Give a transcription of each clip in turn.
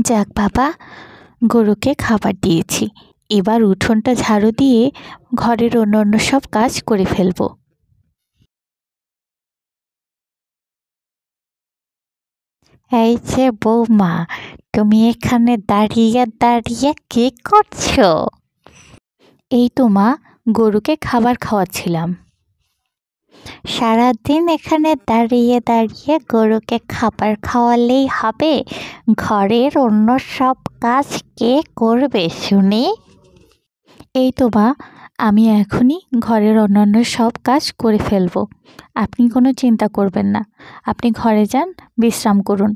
যাক বাবা, গরুকে খাবার দিয়েছি, এবার উঠোনটা ঝাড়ু দিয়ে ঘরের অন্য সব কাজ করে ফেলবো। এই যে বৌমা, তুমি এখানে দাঁড়িয়ে দাঁড়িয়ে কি করছো? এই তো মা, গরুকে খাবার খাওয়াচ্ছিলাম। সারাদিন এখানে দাঁড়িয়ে দাঁড়িয়ে গরুকে খাবার খাওয়ালেই হবে? ঘরের অন্য সব কাজ কে করবে শুনি? এই তো মা, আমি এখনই ঘরের অন্যান্য সব কাজ করে ফেলবো, আপনি কোনো চিন্তা করবেন না। আপনি ঘরে যান, বিশ্রাম করুন।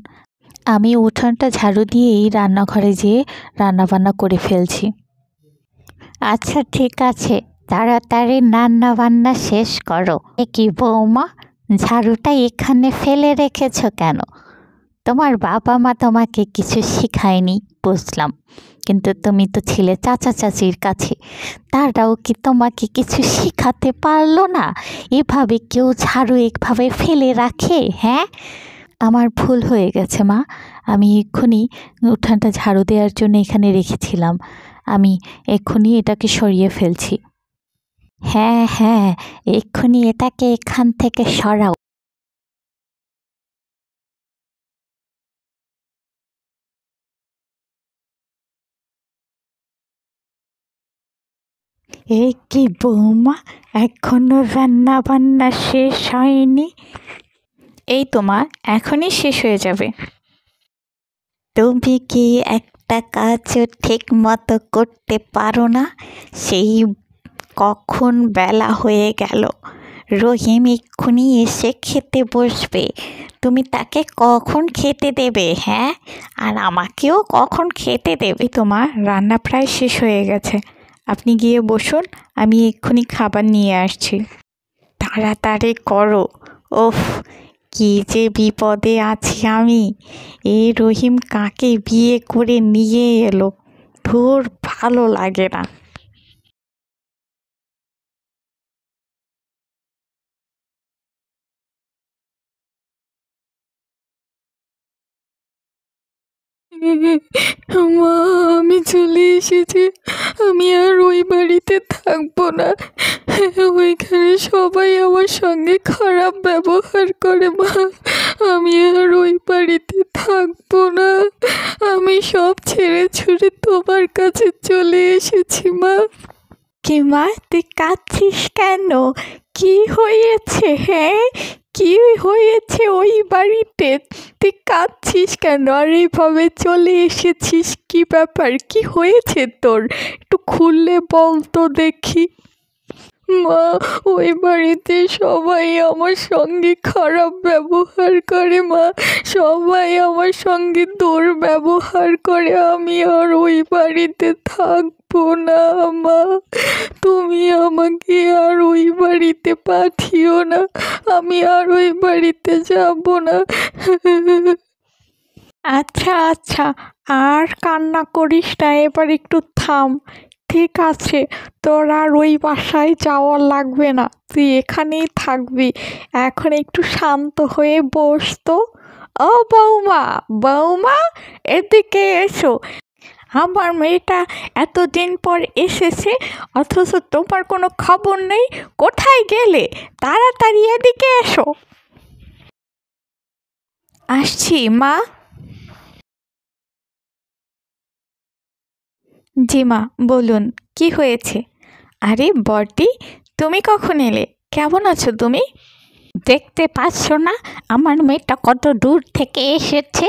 আমি উঠোনটা ঝাড়ু দিয়েই রান্নাঘরে যেয়ে রান্নাবান্না করে ফেলছি। আচ্ছা ঠিক আছে, তাড়াতাড়ি রান্না বান্না শেষ করো। এ কি বৌমা, ঝাড়ুটা এখানে ফেলে রেখেছো কেন? তোমার বাবা মা তোমাকে কিছু শিখায়নি বুঝলাম, কিন্তু তুমি তো ছিলে চাচা চাচির কাছে, তারাও কি তোমাকে কিছু শিখাতে পারলো না? এভাবে কেউ ঝাড়ু একভাবে ফেলে রাখে? হ্যাঁ, আমার ভুল হয়ে গেছে মা, আমি এক্ষুনি উঠানটা ঝাড়ু দেওয়ার জন্য এখানে রেখেছিলাম, আমি এক্ষুনি এটাকে সরিয়ে ফেলছি। হ্যাঁ হ্যাঁ, এক্ষুনি এটাকে এখান থেকে সরাও। এ কি বৌমা, এখনো রান্না বান্না শেষ হয়নি? এই তো মা, এখনই শেষ হয়ে যাবে। তুমি কি একটা কাজও ঠিক মতো করতে পারো না? সেই কখন বেলা হয়ে গেল, রহিম এক্ষুনি এসে খেতে বসবে, তুমি তাকে কখন খেতে দেবে? হ্যাঁ, আর আমাকেও কখন খেতে দেবে? তোমার রান্না প্রায় শেষ হয়ে গেছে, আপনি গিয়ে বসুন, আমি এক্ষুনি খাবার নিয়ে আসছি। তাড়াতাড়ি করো। ওফ, কি যে বিপদে আছি আমি, এই রহিম কাকে বিয়ে করে নিয়ে এলো, ধুর ভালো লাগে না। মা, আমি চলে এসেছি, আমি আর ওই বাড়িতে থাকবো না, ওইখানে সবাই আমার সঙ্গে খারাপ ব্যবহার করে। মা, আমি আর ওই বাড়িতে থাকবো না, আমি সব ছেড়ে ছুড়ে তোমার কাছে চলে এসেছি। মা, কি মা, তুই কাঁদছিস কেন? কি হয়েছে? হ্যাঁ, কি হয়েছে ওই বাড়িতে? তুই কাঁদছিস কেন? আর এইভাবে চলে এসেছিস, কি ব্যাপার? কি হয়েছে তোর? একটু খুললে বল তো দেখি। মা, ওই বাড়িতে সবাই আমার সঙ্গে খারাপ ব্যবহার করে। মা, সবাই আমার সঙ্গে দুর্ব্যবহার করে, আমি আর ওই বাড়িতে থাকবো না। মা, তুমি আমাকে আর ওই বাড়িতে পাঠিও না, আমি আর ওই বাড়িতে যাব না। আচ্ছা আচ্ছা, আর কান্না করিস না, এবার একটু থাম। ঠিক আছে, তোর আর ওই বাসায় যাওয়া লাগবে না, তুই এখানেই থাকবি। এখন একটু শান্ত হয়ে বস তো। ও বৌমা, বৌমা, এদিকে এসো। আমার মেয়েটা এতদিন পর এসেছে, অথচ তোমার কোনো খবর নেই। কোথায় গেলে? তাড়াতাড়ি এদিকে এসো। আসছি মা। জি মা, বলুন কি হয়েছে? আরে বড়দি, তুমি কখন এলে? কেমন আছো তুমি? দেখতে পাচ্ছ না আমার মেয়েটা কত দূর থেকে এসেছে?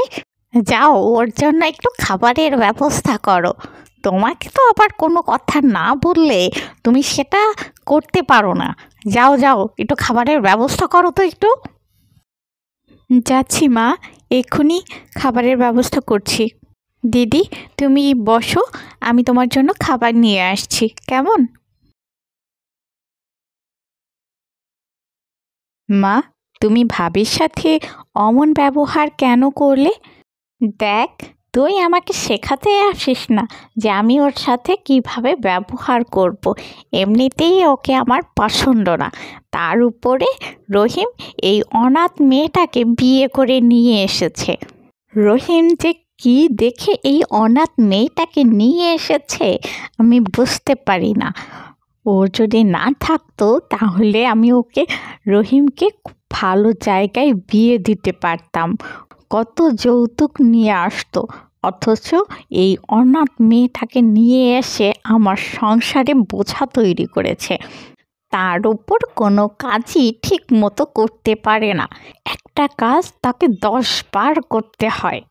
যাও, ওর জন্য একটু খাবারের ব্যবস্থা করো। তোমাকে তো আবার কোনো কথা না বললে তুমি সেটা করতে পারো না। যাও যাও, একটু খাবারের ব্যবস্থা করো তো একটু। যাচ্ছি মা, এক্ষুনি খাবারের ব্যবস্থা করছি। দিদি, তুমি বসো, আমি তোমার জন্য খাবার নিয়ে আসছি, কেমন? মা, তুমি ভাবির সাথে অমন ব্যবহার কেন করলে? দেখ, তুই আমাকে শেখাতে আসিস না যে আমি ওর সাথে কিভাবে ব্যবহার করব। এমনিতেই ওকে আমার পছন্দ না, তার উপরে রহিম এই অনাথ মেয়েটাকে বিয়ে করে নিয়ে এসেছে। রহিম যে কি দেখে এই অনাথ মেয়েটাকে নিয়ে এসেছে আমি বুঝতে পারি না। ও যদি না থাকতো তাহলে আমি ওকে রহিমকে ভালো জায়গায় বিয়ে দিতে পারতাম, কত যৌতুক নিয়ে আসতো। অথচ এই অনাথ মেয়েটাকে নিয়ে এসে আমার সংসারে বোঝা তৈরি করেছে। তার উপর কোনো কাজই ঠিক মতো করতে পারে না, একটা কাজ তাকে 10 বার করতে হয়।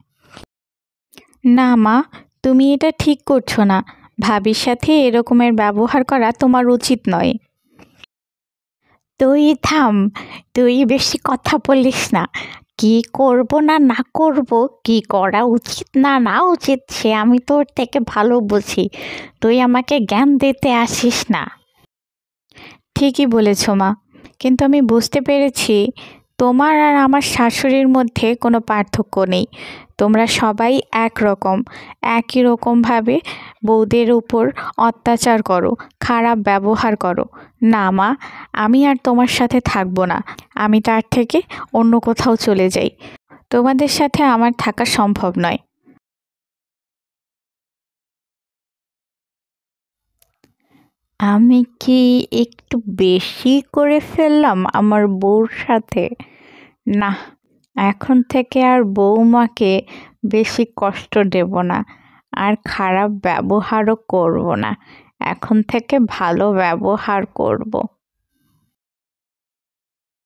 না মা, তুমি এটা ঠিক করছো না। ভাবির সাথে এরকমের ব্যবহার করা তোমার উচিত নয়। তুই থাম, তুই বেশি কথা বলিস না। কি করব না না করব, কি করা উচিত না না উচিত সে আমি তোর থেকে ভালো বুঝি। তুই আমাকে জ্ঞান দিতে আসিস না। ঠিকই বলেছ মা, কিন্তু আমি বুঝতে পেরেছি তোমার আর আমার শাশুড়ির মধ্যে কোনো পার্থক্য নেই। তোমরা সবাই একরকম, একই রকমভাবে বউদের উপর অত্যাচার করো, খারাপ ব্যবহার করো। না মা, আমি আর তোমার সাথে থাকবো না। আমি তার থেকে অন্য কোথাও চলে যাই। তোমাদের সাথে আমার থাকা সম্ভব নয়। আমি কি একটু বেশি করে ফেললাম আমার বউর সাথে? না, এখন থেকে আর বৌমাকে বেশি কষ্ট দেব না, আর খারাপ ব্যবহারও করব না। এখন থেকে ভালো ব্যবহার করব।